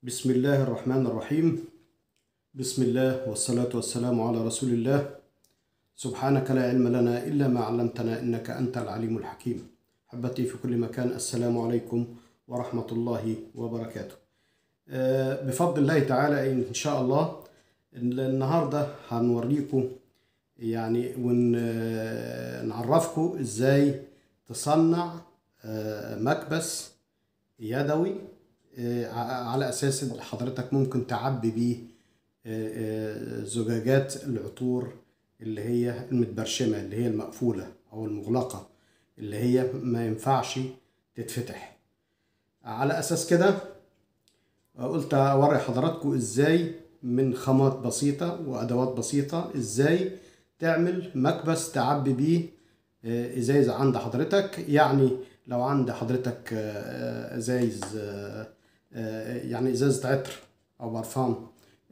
بسم الله الرحمن الرحيم. بسم الله والصلاة والسلام على رسول الله. سبحانك لا علم لنا إلا ما علمتنا إنك أنت العليم الحكيم. أحبتي في كل مكان، السلام عليكم ورحمة الله وبركاته. بفضل الله تعالى إن شاء الله النهاردة هنوريكم ونعرفكم إزاي تصنع مكبس يدوي على أساس إن حضرتك ممكن تعبي بيه زجاجات العطور اللي هي المتبرشمة، اللي هي المقفولة أو المغلقة، اللي هي ما ينفعش تتفتح. على أساس كده قلت أوري حضراتكم إزاي من خامات بسيطة وأدوات بسيطة إزاي تعمل مكبس تعبي بيه إزايز عند حضرتك. يعني لو عند حضرتك إزايز يعني إزازة عطر أو برفان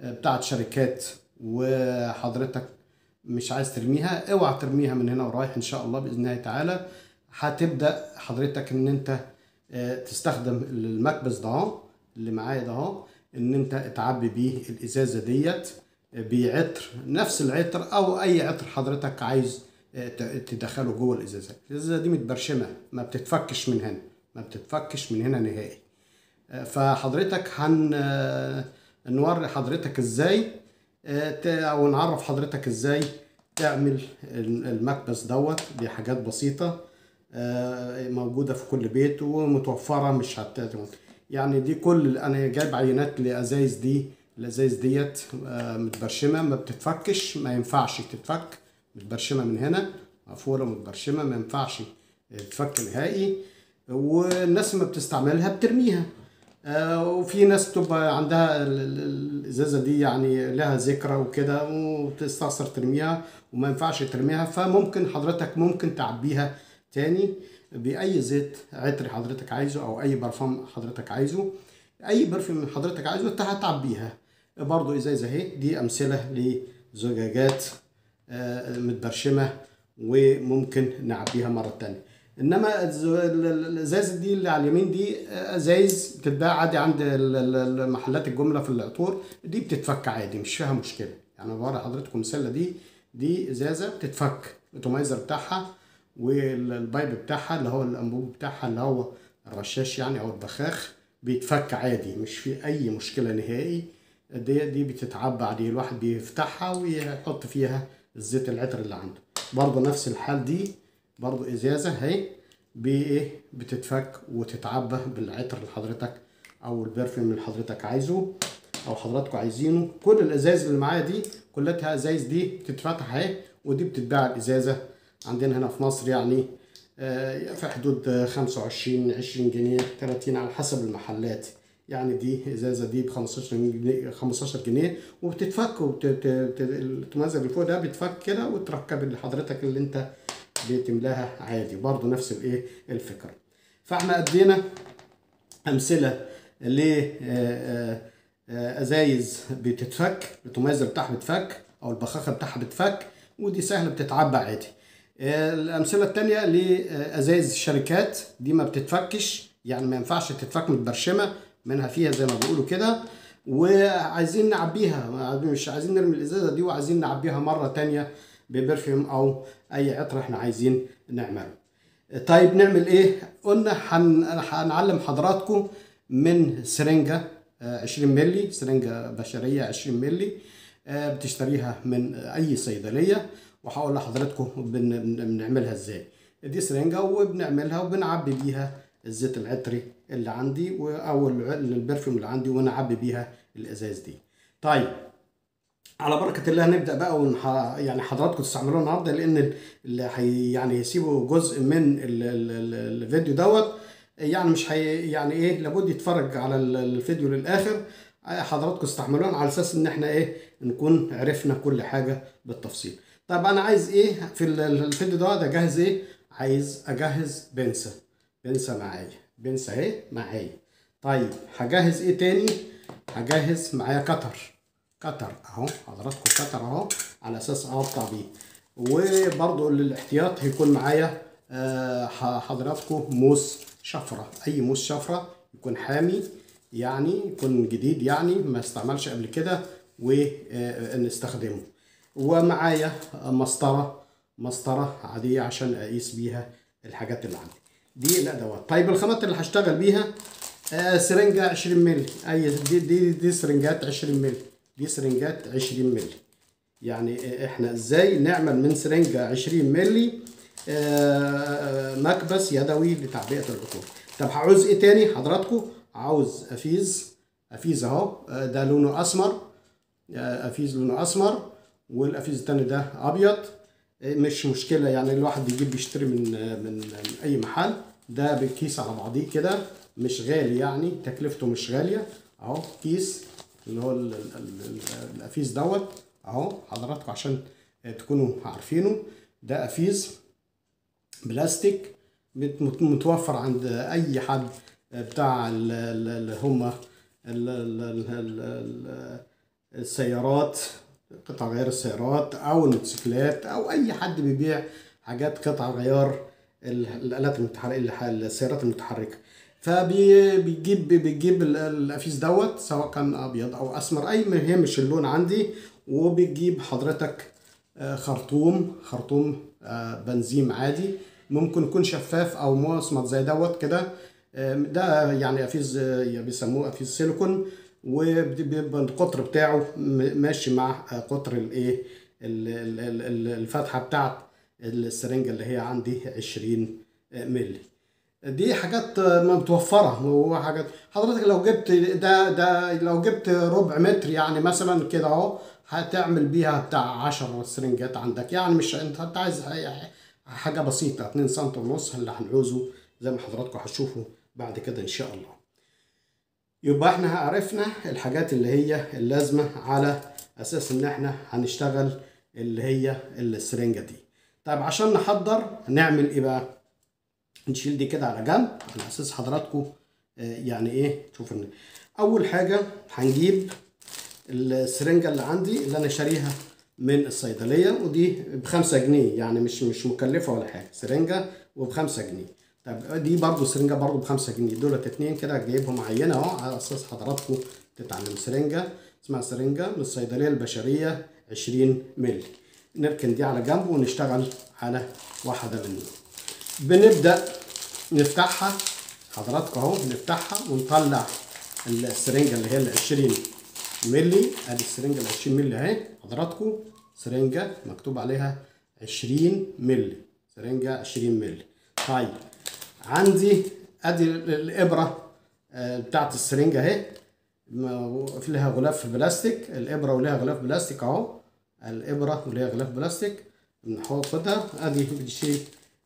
بتاعت شركات وحضرتك مش عايز ترميها، اوعى ترميها من هنا ورايح. إن شاء الله بإذن الله تعالى هتبدأ حضرتك إن أنت تستخدم المكبس ده اللي معايا ده، إن أنت تعبي بيه الإزازة ديت بعطر، نفس العطر أو أي عطر حضرتك عايز تدخله جوه الإزازة. الإزازة دي متبرشمة، ما بتتفكش من هنا، ما بتتفكش من هنا نهائي. فحضرتك هنوري حضرتك ازاي او نعرف حضرتك ازاي تعمل المكبس دوت. دي حاجات بسيطة موجودة في كل بيت ومتوفرة، مش يعني دي كل انا جايب عينات لازايز دي. الازايز ديت متبرشمة، ما بتتفكش، ما ينفعش تتفك. متبرشمة من هنا، مقفولة متبرشمة، ما ينفعش تتفك نهائي. والناس ما بتستعملها بترميها. وفي ناس بتبقى عندها الازازه دي يعني لها ذكرى وكده وبتستخسر ترميها وما ينفعش ترميها. فممكن حضرتك ممكن تعبيها تاني باي زيت عطر حضرتك عايزه او اي برفان حضرتك عايزه، اي برفان حضرتك عايزه انت هتعبيها. برضو ازازه اهي، دي امثله لزجاجات متبرشمه وممكن نعبيها مره تانية. انما الازاز دي اللي على اليمين دي ازايز بتتباع عادي عند محلات الجمله في العطور، دي بتتفك عادي، مش فيها مشكله. يعني بوري حضرتكم مثال، دي ازازه بتتفك، الاتومايزر بتاعها والبايب بتاعها اللي هو الانبوب بتاعها اللي هو الرشاش يعني او البخاخ بيتفك عادي، مش في اي مشكله نهائي. دي بتتعبى عادي، الواحد بيفتحها ويحط فيها الزيت العطر اللي عنده. برضه نفس الحال، دي برضو ازازه اهي بتتفك وتتعبى بالعطر اللي حضرتك او البرفيوم اللي حضرتك عايزه او حضراتكم عايزينه. كل الازاز اللي معايا دي كلها ازايز دي بتتفتح اهي، ودي بتتباع الازازه عندنا هنا في مصر يعني في حدود 25 20 جنيه 30 على حسب المحلات. يعني دي ازازه دي ب 15 جنيه وبتتفك، التمازج اللي فوق ده بيتفك كده وتركب لحضرتك اللي انت بتملاها عادي. برضو نفس الفكره. فاحنا ادينا امثله ل ازايز بتتفك، التمازج بتاعها بتفك او البخاخه بتاعها بتفك، ودي سهله بتتعبى عادي. الامثله الثانيه لازايز الشركات دي ما بتتفكش، يعني ما ينفعش تتفك، متبرشمه منها فيها زي ما بيقولوا كده، وعايزين نعبيها، مش عايزين نرمي الازازه دي وعايزين نعبيها مره تانية ببرفيوم او اي عطر احنا عايزين نعمله. طيب نعمل ايه؟ قلنا هنعلم حضراتكم من سرنجه 20 مللي، سرنجه بشريه 20 مللي بتشتريها من اي صيدليه، وهقول لحضراتكم بنعملها ازاي. دي سرنجه وبنعملها وبنعبي بيها الزيت العطري اللي عندي او البرفيوم اللي عندي ونعبي بيها الازاز دي. طيب على بركه الله هنبدا بقى يعني حضراتكم تستعملوها النهارده، لان اللي يعني يسيبوا جزء من الفيديو دوت يعني مش يعني ايه، لابد يتفرج على الفيديو للاخر. حضراتكم استحملونا على اساس ان احنا نكون عرفنا كل حاجه بالتفصيل. طب انا عايز في الفيديو ده اجهز عايز اجهز بنسه معايا، بنسه اهي معايا. طيب هجهز تاني؟ هجهز معايا كتر اهو، حضراتكم كتر اهو على اساس اقطع بيه. وبرضو للاحتياط هيكون معايا حضراتكم موس شفره، اي موس شفره يكون حامي يعني يكون جديد، يعني ما استعملش قبل كده ونستخدمه. ومعايا مسطرة عادية عشان اقيس بيها الحاجات اللي عندي دي الادوات. طيب الخامات اللي هشتغل بيها سرنجة 20 مللي. اي دي سرنجات 20 مللي، دي سرنجات 20 مللي. يعني احنا ازاي نعمل من سرنجة 20 مللي مكبس يدوي لتعبئة العطور. طب عاوز ايه تاني حضراتكم؟ عاوز افيز اهو، ده لونه اسمر، افيز لونه اسمر، والافيز التاني ده ابيض. مش مشكله، يعني الواحد بيجيب بيشتري من اي محل. ده بالكيس على بعضيه كده، مش غالي يعني، تكلفته مش غاليه. اهو كيس اللي هو الافيز دوت اهو حضراتكم عشان تكونوا عارفينه. ده افيز بلاستيك متوفر عند اي حد بتاع اللي هم السيارات، قطع غيار السيارات او الموتوسيكلات، او اي حد بيبيع حاجات قطع غيار الالات المتحركه، السيارات المتحركه. بتجيب الافيز دوت، سواء كان ابيض او اسمر، اي ما يهمش اللون عندي. وبتجيب حضرتك خرطوم بنزين عادي، ممكن يكون شفاف او مصمت زي دوت كده. ده يعني افيز بيسموه افيز سيليكون، وبيبقى القطر بتاعه ماشي مع قطر الايه الفتحه بتاعت السرنجه اللي هي عندي 20 مللي. دي حاجات متوفره، وحاجات حضرتك لو جبت ده لو جبت ربع متر يعني مثلا كده اهو، هتعمل بيها بتاع 10 سرنجات عندك. يعني مش انت عايز حاجه بسيطه، 2 سم ونص اللي هنعوزه زي ما حضراتكم هتشوفوا بعد كده ان شاء الله. يبقى احنا عرفنا الحاجات اللي هي اللازمه على اساس ان احنا هنشتغل اللي هي السرنجه دي. طيب عشان نحضر نعمل ايه بقى؟ نشيل دي كده على جنب على اساس حضراتكم يعني ايه تشوفوا. اول حاجه هنجيب السرنجه اللي عندي اللي انا شاريها من الصيدليه، ودي ب5 جنيه، يعني مش مكلفه ولا حاجه، سرنجه وب5 جنيه. طب دي برضو سرنجه برضو ب5 جنيه، دولت اتنين كده جايبهم عينه اهو على اساس حضراتكم تتعلموا. سرنجه اسمها سرنجه من الصيدليه البشريه 20 مللي. نركن دي على جنب ونشتغل على واحده منهم. بنبدأ نفتحها حضراتكم اهو، نفتحها ونطلع السرنجة اللي هي ال 20 مللي. ادي السرنجة ال 20 مللي اهي حضراتكم، سرنجة مكتوب عليها 20 مللي، سرنجة 20 مللي. طيب عندي ادي الابرة بتاعت السرنجة اهي، في لها غلاف بلاستيك، الابرة ولها غلاف بلاستيك اهو، الابرة ولها غلاف بلاستيك. بنحطها ادي بتشيل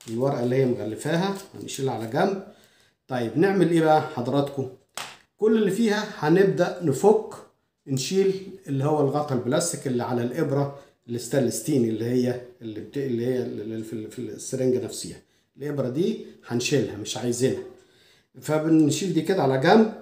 الورقه اللي هي مغلفاها، هنشيلها على جنب. طيب نعمل ايه بقى حضراتكم؟ كل اللي فيها هنبدا نفك، نشيل اللي هو الغطاء البلاستيك اللي على الابره الستانلستين اللي هي اللي في السرنجه نفسها. الابره دي هنشيلها مش عايزينها، فبنشيل دي كده على جنب.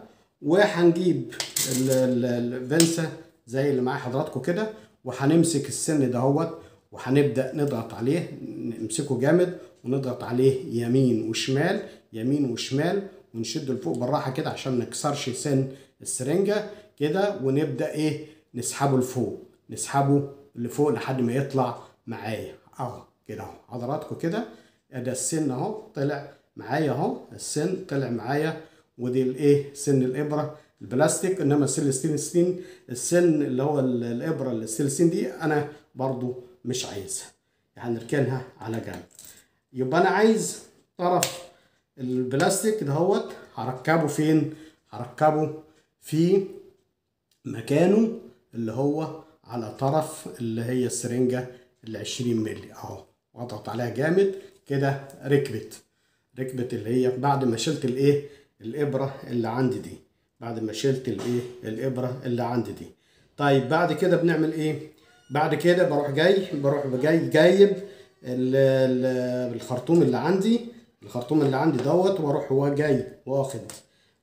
وهنجيب البنسه زي اللي معايا حضراتكم كده، وهنمسك السن دهوت وهنبدا نضغط عليه، نمسكه جامد ونضغط عليه يمين وشمال يمين وشمال، ونشده لفوق بالراحه كده عشان ما نكسرش سن السرنجه كده. ونبدا ايه نسحبه لفوق، نسحبه لفوق لحد ما يطلع معايا اهو كده اهو حضراتكم كده. ده السن اهو طلع معايا اهو، السن طلع معايا. ودي الايه سن الابره البلاستيك. انما السيلستين السن اللي هو الابره السيلستين دي انا برضو مش عايزها، يعني نركنها على جنب. يبقى انا عايز طرف البلاستيك دهوت هركبه فين؟ هركبه في مكانه اللي هو على طرف اللي هي السرنجه ال 20 مللي اهو، واضغط عليها جامد كده. ركبت اللي هي بعد ما شلت الايه الابره اللي عندي دي، بعد ما شلت الايه الابره اللي عندي دي. طيب بعد كده بنعمل ايه؟ بعد كده بروح جايب الخرطوم اللي عندي، دوت، واروح هو جاي واخد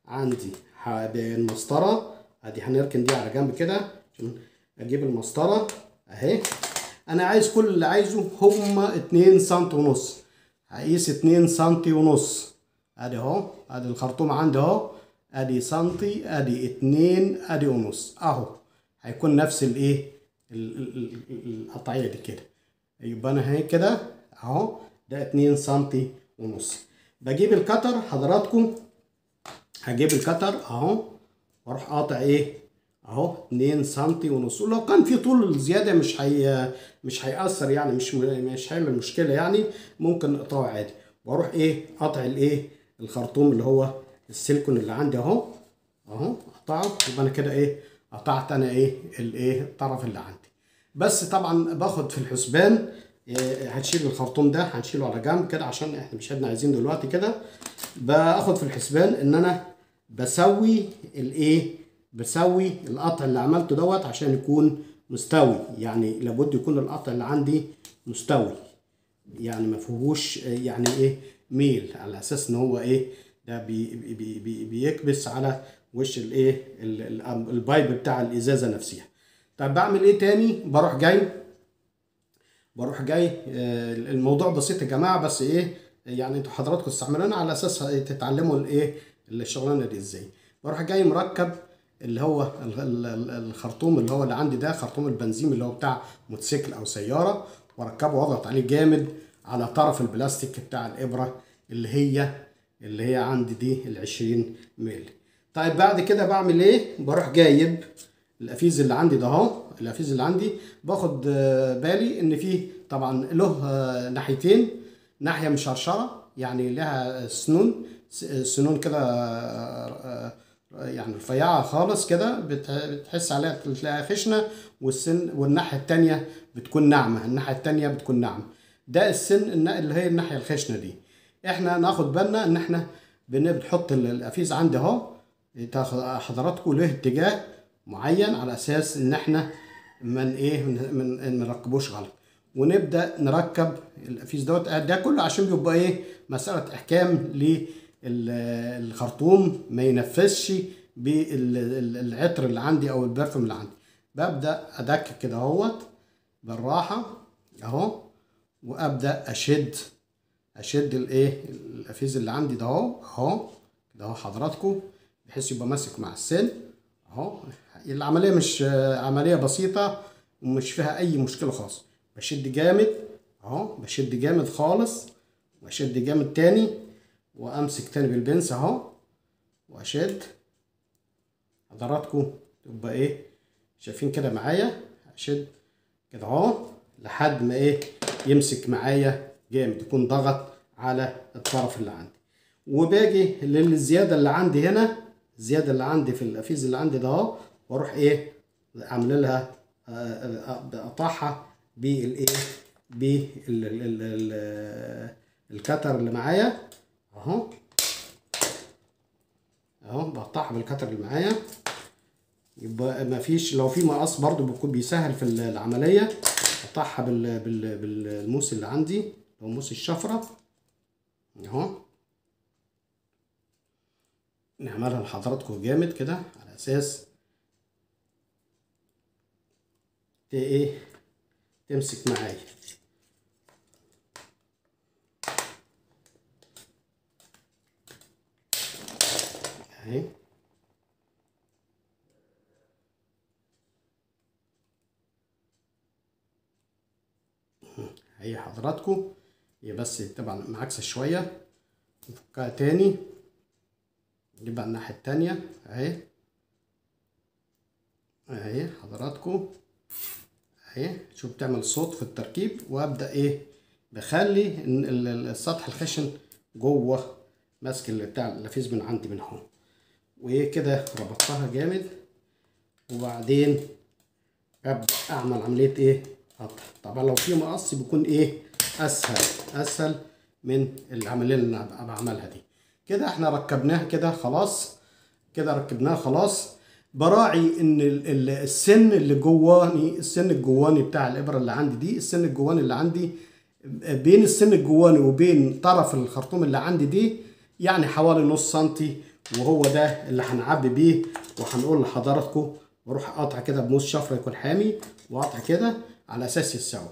عندي المسطره. ادي هنركن دي على جنب كده عشان اجيب المسطره اهي. انا عايز كل اللي عايزه هما 2 سم ونص، هقيس 2 سم ونص. ادي اهو، ادي الخرطوم عندي اهو ادي سنتي، ادي 2، ادي ونص اهو. هيكون نفس الايه القطعيه دي كده. يبقى انا هي كده اهو، ده 2 سنتي ونص. بجيب الكتر حضراتكم، هجيب الكتر اهو واروح قاطع ايه اهو 2 سنتي ونص. ولو كان في طول زياده مش هيأثر يعني، مش هيعمل مشكله يعني، ممكن اقطعه عادي. واروح ايه قاطع الايه الخرطوم اللي هو السيليكون اللي عندي اهو اقطعه. يبقى انا كده ايه قطعت انا ايه الايه الطرف اللي عندي. بس طبعا باخد في الحسبان هنشيل الخرطوم ده، هنشيله على جنب كده عشان احنا مش عايزين دلوقتي كده. باخد في الحسبان ان انا بسوي الايه، بسوي القطع اللي عملته دوت عشان يكون مستوي. يعني لابد يكون القطع اللي عندي مستوي، يعني ما فيهوش يعني ايه ميل، على اساس ان هو ايه ده بيكبس على وش الايه البايب بتاع الازازه نفسها. طب بعمل ايه تاني؟ بروح جاي الموضوع بسيط يا جماعه، بس ايه يعني انتوا حضراتكم تستعملونا على اساس تتعلموا الايه الشغلانه دي ازاي. بروح جاي مركب اللي هو الخرطوم اللي هو اللي عندي ده، خرطوم البنزين اللي هو بتاع موتوسيكل او سياره، واركبه واضغط عليه جامد على طرف البلاستيك بتاع الابره اللي هي عندي دي ال20 مللي. طيب بعد كده بعمل ايه؟ بروح جايب القفيز اللي عندي ده اهو، القفيز اللي عندي باخد بالي ان فيه طبعا له ناحيتين، ناحيه مشرشره يعني لها سنون كده يعني رفيعه خالص كده، بتحس عليها تلاقيها خشنه، والناحيه التانيه بتكون ناعمه، الناحيه التانيه بتكون ناعمه. ده السن اللي هي الناحيه الخشنه دي. احنا ناخد بالنا ان احنا بنحط القفيز عندي اهو، حضراتكم له اتجاه معين على اساس ان احنا من نركبوش غلط. ونبدا نركب القفيز دوت ده كله عشان بيبقى ايه مساله احكام للخرطوم ما ينفذش بالعطر اللي عندي او البرفيوم اللي عندي. ببدا ادك كده اهوت بالراحه اهو، وابدا اشد الايه القفيز اللي عندي ده اهو كده اهو حضراتكم، بحيث يبقى ماسك مع السن اهو. العمليه مش عمليه بسيطه ومش فيها اي مشكله خالص. بشد جامد اهو، بشد جامد خالص، واشد جامد تاني، وامسك تاني بالبنس اهو واشد. حضراتكم تبقى ايه شايفين كده معايا، اشد كده اهو لحد ما ايه يمسك معايا جامد، يكون ضغط على الطرف اللي عندي. وباجي للزياده اللي عندي هنا، الزياده اللي عندي في القفيز اللي عندي ده اهو، واروح ايه عامل لها بقطعها بالايه بالكتر اللي معايا اهو بقطعها بالكتر اللي معايا. يبقى ما فيش، لو في مقص برضو بيكون بيسهل في العمليه. اقطعها بالموس اللي عندي او موس الشفره اهو. نعملها لحضراتكم جامد كده على اساس ايه تمسك معايا اهي. هي حضراتكم هي بس طبعا معاكسه شويه، نفكها تاني نجيبها الناحيه التانيه اهي حضراتكم اهي. شوف بتعمل صوت في التركيب. وابدا ايه بخلي السطح الخشن جوه ماسك بتاع القفيز من عندي من هون، وايه كده ربطتها جامد. وبعدين ابدا اعمل عمليه ايه قطع. طبعا لو في مقص بيكون ايه اسهل من العمليه اللي انا بعملها دي. كده احنا ركبناها كده خلاص، كده ركبناها خلاص. براعي ان السن اللي جواني، السن الجواني بتاع الابره اللي عندي دي، السن الجواني اللي عندي بين السن الجواني وبين طرف الخرطوم اللي عندي دي يعني حوالي نص سنتي، وهو ده اللي هنعبي بيه. وهنقول لحضراتكم واروح قاطع كده بموس شفره يكون حامي، وقاطع كده على اساس يتساوي.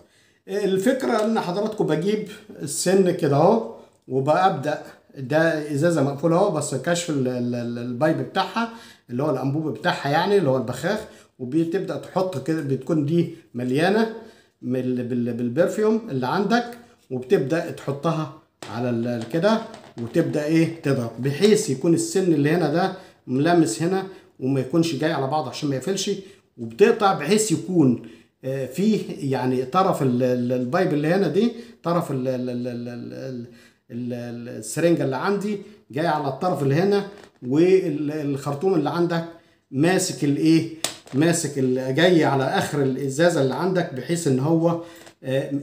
الفكره ان حضراتكم بجيب السن كده اهو، وببدا ده ازازه مقفوله اهو، بس كشف البايب بتاعها اللي هو الانبوب بتاعها يعني اللي هو البخاخ، وبتبدا تحط كده، بتكون دي مليانه بالبرفيوم اللي عندك، وبتبدا تحطها على كده، وتبدا ايه تضغط بحيث يكون السن اللي هنا ده ملامس هنا وما يكونش جاي على بعض عشان ما يقفلش، وبتقطع بحيث يكون فيه يعني طرف البايب اللي هنا دي، طرف السرنجه اللي عندي جاي على الطرف اللي هنا، والخرطوم اللي عندك ماسك الايه، ماسك جاي على اخر الازازه اللي عندك، بحيث ان هو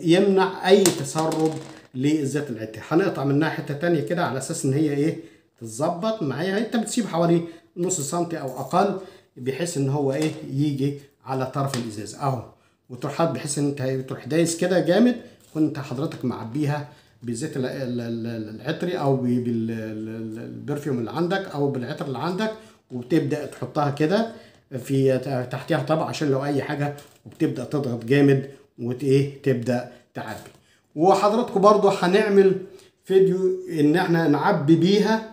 يمنع اي تسرب لزيت العطر. هنقطع منها حته تانية كده على اساس ان هي ايه تتظبط معايا. انت بتسيب حوالي نص سنتي او اقل، بحيث ان هو ايه يجي على طرف الازازه اهو، وتروح بحيث ان انت بتروح دايس كده جامد، كنت حضرتك معبيها بزيت العطري او بالبرفيوم اللي عندك او بالعطر اللي عندك، وبتبدا تحطها كده في تحتها طبق عشان لو اي حاجه، وبتبدا تضغط جامد وايه تبدا تعبي. وحضراتكم برضو هنعمل فيديو ان احنا نعبي بيها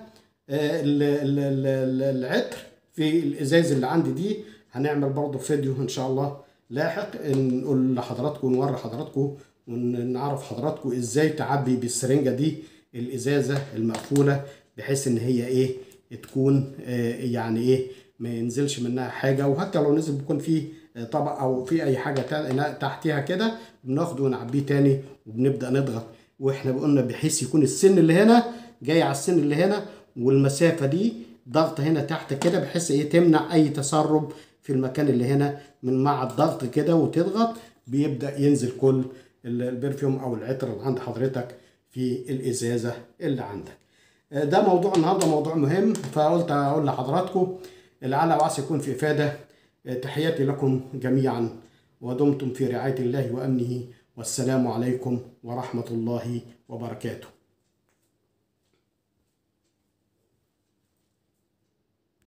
العطر في الازاز اللي عندي دي. هنعمل برضو فيديو ان شاء الله لاحق نقول لحضراتكم ونوري حضراتكم ونعرف حضراتكم ازاي تعبي بالسرنجه دي الازازه المقفوله، بحيث ان هي ايه تكون يعني ايه ما ينزلش منها حاجه، وحتى لو نزل بيكون فيه طبق او في اي حاجه تحتيها كده، بناخده ونعبيه تاني وبنبدا نضغط. واحنا قلنا بحيث يكون السن اللي هنا جاي على السن اللي هنا، والمسافه دي ضغط هنا تحت كده، بحيث ايه تمنع اي تسرب في المكان اللي هنا. من مع الضغط كده وتضغط بيبدا ينزل كل البرفيوم او العطر اللي عند حضرتك في الازازه اللي عندك. ده موضوع النهارده موضوع مهم، فقلت اقول لحضراتكم لعل وعسى يكون في افاده. تحياتي لكم جميعا، ودمتم في رعايه الله وامنه، والسلام عليكم ورحمه الله وبركاته.